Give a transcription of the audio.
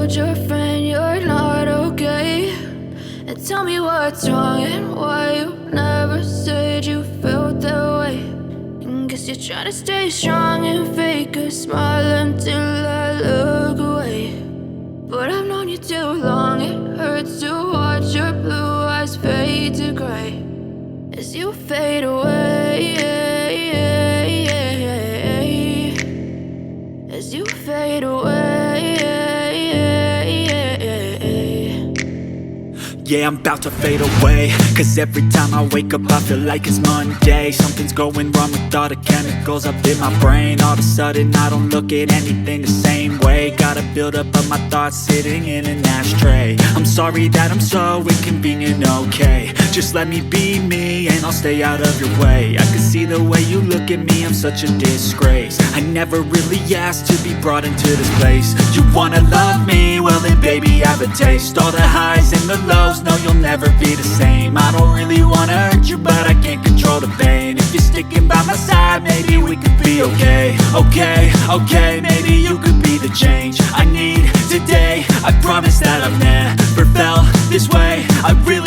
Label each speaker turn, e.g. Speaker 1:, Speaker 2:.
Speaker 1: told your friend you're not okay, and tell me what's wrong and why you never said you felt that way. And guess you're trying to stay strong and fake a smile until I look away. But I've known you too long, it hurts to watch your blue eyes fade to gray as you fade away, as you fade away.
Speaker 2: Yeah, I'm about to fade away, cause every time I wake up I feel like it's Monday. Something's going wrong with all the chemicals up in my brain. All of a sudden I don't look at anything the same way. Gotta build up of my thoughts sitting in an ashtray. I'm sorry that I'm so inconvenient, okay. Just let me be me and I'll stay out of your way. I can see the way you look at me, I'm such a disgrace. I never really asked to be brought into this place. You wanna love me? Well then baby I have a taste. All the highs and the lows, no you'll never be the same. I don't really wanna hurt you but I can't control the pain. If you're sticking by my side maybe we could be okay. Okay, maybe you could be the change I need today. I promise that I've never felt this way. I really